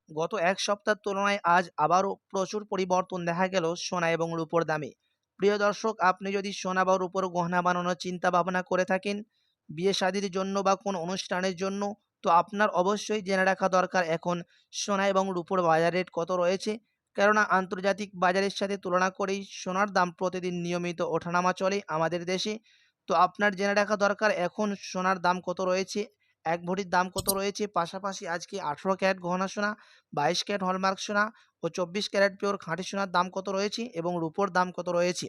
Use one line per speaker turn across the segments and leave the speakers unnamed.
গত এক সপ্তাহের তুলনায় আজ আবারও প্রচুর পরিবর্তন দেখা গেল সোনা এবং রূপোর দামে। প্রিয় দর্শক, আপনি যদি সোনা বা রূপোর গহনা বানানোর চিন্তা ভাবনা করে থাকেন, বিয়ে শাদির জন্য বা কোনো অনুষ্ঠানের জন্য, তো আপনার অবশ্যই জেনে রাখা দরকার এখন সোনা এবং রূপোর বাজার রেট কত রয়েছে। কেননা আন্তর্জাতিক বাজারের সাথে তুলনা করেই সোনার দাম প্রতিদিন নিয়মিত ওঠানামা চলে আমাদের দেশে। তো আপনার জেনে রাখা দরকার এখন সোনার দাম কত রয়েছে, এক ভরির দাম কত রয়েছে। পাশাপাশি আজকে 18 ক্যারেট গহনা সোনা, 22 ক্যারেট হলমার্ক সোনা ও 24 ক্যারেট পিওর খাঁটি সোনার দাম কত রয়েছে এবং রূপোর দাম কত রয়েছে।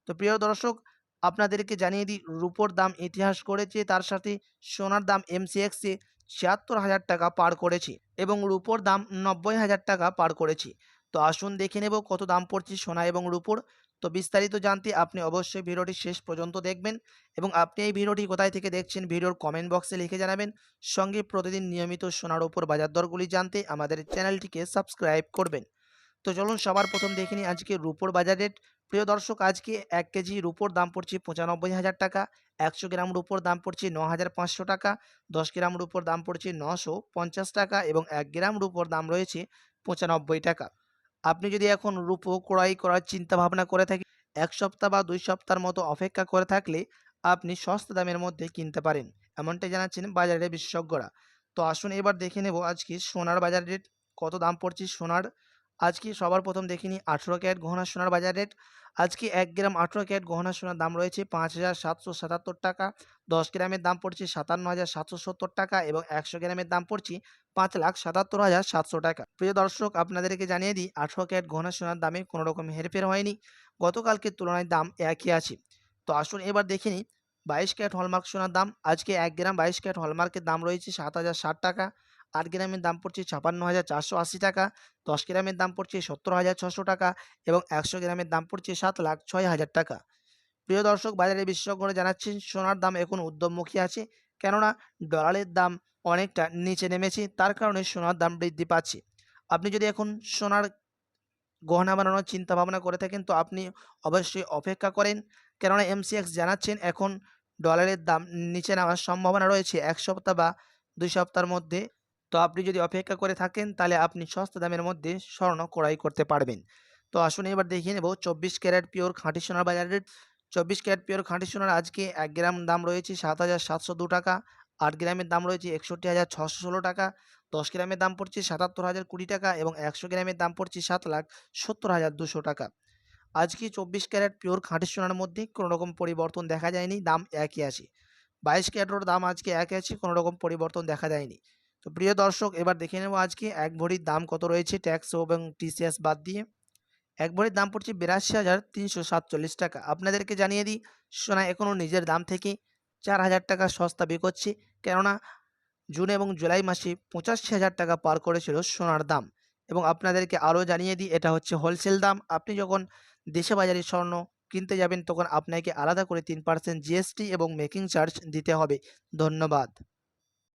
তো প্রিয় দর্শক, আপনাদেরকে জানিয়ে দিই রূপোর দাম ইতিহাস করেছে, তার সাথে সোনার দাম এমসিএক্সে ৭৬,০০০ টাকা পার করেছে এবং রূপোর দাম ৯০,০০০ টাকা পার করেছে। তো আসুন দেখে নেব কত দাম পড়ছে সোনা এবং রূপোর। তো বিস্তারিত জানতে আপনি অবশ্যই ভিডিওটি শেষ পর্যন্ত দেখবেন এবং আপনি এই ভিডিওটি কোথায় থেকে দেখছেন ভিডিওর কমেন্ট বক্সে লিখে জানাবেন। সঙ্গে প্রতিদিন নিয়মিত সোনার উপর বাজার দরগুলি জানতে আমাদের চ্যানেলটিকে সাবস্ক্রাইব করবেন। তো চলুন সবার প্রথম দেখে নিই আজকে রূপোর বাজার রেট। প্রিয় দর্শক, আজকে ১ কেজি রূপোর দাম পড়ছে ৯৫,০০০ টাকা, ১০০ গ্রাম রূপোর দাম পড়ছে ৯,৫০০ টাকা, ১০ গ্রাম রূপোর দাম পড়ছে ৯৫০ টাকা এবং ১ গ্রাম রূপোর দাম রয়েছে ৯৫ টাকা। আপনি যদি এখন রূপো ক্রয় করার চিন্তা ভাবনা করে থাকেন, ১ সপ্তাহ বা ২ সপ্তাহের মতো অপেক্ষা করে থাকলে আপনি সস্তা দামের মধ্যে কিনতে পারেন, এমনটাই জানাচ্ছেন বাজারের বিশেষজ্ঞরা। তো আসুন এবার দেখে নেব আজকে সোনার বাজার রেট কত দাম পড়ছে সোনার। আজকে সবার প্রথম দেখে নিই ১৮ ক্যারেট গহনা সোনার বাজার রেট। আজকে ১ গ্রাম ১৮ ক্যারেট গহনা সোনার দাম রয়েছে ৫,৭৭৭ টাকা, ১০ গ্রামের দাম পড়ছে ৫৭,৭৭০ টাকা এবং ১০০ গ্রামের দাম পড়ছে ৫,৭৭,৭০০ টাকা। প্রিয় দর্শক, আপনাদেরকে জানিয়ে দিই ১৮ ক্যারেট গহনা সোনার দামে কোনো রকম হেরফের হয়নি, গতকালকের তুলনায় দাম একই আছে। তো আসুন এবার দেখে নিই ২২ ক্যারেট হলমার্ক সোনার দাম। আজকে ১ গ্রাম ২২ ক্যারেট হলমার্কের দাম রয়েছে ৭,০৬০ টাকা, ৮ গ্রামের দাম পড়ছে ৫৬,৪৮০ টাকা, ১০ গ্রামের দাম পড়ছে ৭০,৬০০ টাকা এবং ১০০ গ্রামের দাম পড়ছে ৭,০৬,০০০ টাকা। প্রিয় দর্শক, বাজারের বিশেষজ্ঞরা জানাচ্ছেন সোনার দাম এখন ঊর্ধ্বমুখী আছে, কেননা ডলারের দাম অনেকটা নিচে নেমেছে, তার কারণে সোনার দাম বৃদ্ধি পাচ্ছে। আপনি যদি এখন সোনার গহনা বানানোর চিন্তা ভাবনা করে থাকেন তো আপনি অবশ্যই অপেক্ষা করেন, কেননা এমসিএক্স জানাচ্ছেন এখন ডলারের দাম নিচে নামার সম্ভাবনা রয়েছে ১ সপ্তাহ বা ২ সপ্তাহের মধ্যে। তো আপনি যদি অপেক্ষা করে থাকেন তাহলে আপনি সস্তা দামের মধ্যে স্বর্ণ ক্রয় করতে পারবেন। তো আসুন এবার দেখিয়ে নেব ২৪ ক্যারেট পিওর খাঁটি সোনার বাজার রেট। ২৪ ক্যারেট পিওর খাঁটি সোনার আজকে ১ গ্রাম দাম রয়েছে ৭,৭০২ টাকা, ৮ গ্রামের দাম রয়েছে ৬১,৬১৬ টাকা, ১০ গ্রামের দাম পড়ছে ৭৭,০২০ টাকা এবং ১০০ গ্রামের দাম পড়ছে ৭,৭০,২০০ টাকা। আজকে ২৪ ক্যারেট পিওর খাঁটি সোনার মধ্যে কোনো রকম পরিবর্তন দেখা যায়নি, দাম একই আছে। ২২ ক্যারেটের দাম আজকে একই আছে, কোনো রকম পরিবর্তন দেখা যায়নি। তো প্রিয় দর্শক, এবার দেখে নেব আজকে ১ ভরির দাম কত রয়েছে ট্যাক্স এবং টিসিএস বাদ দিয়ে। ১ ভরির দাম পড়ছে ৮২,৩৪৭ টাকা। আপনাদেরকে জানিয়ে দিই সোনা এখনও নিজের দাম থেকে ৪,০০০ টাকা সস্তা বিকোচ্ছে, কেননা জুন এবং জুলাই মাসে ৮৫,০০০ টাকা পার করেছিল সোনার দাম। এবং আপনাদেরকে আরও জানিয়ে দিই এটা হচ্ছে হোলসেল দাম। আপনি যখন দেশে বাজারে স্বর্ণ কিনতে যাবেন তখন আপনাকে আলাদা করে ৩% জিএসটি এবং মেকিং চার্জ দিতে হবে। ধন্যবাদ।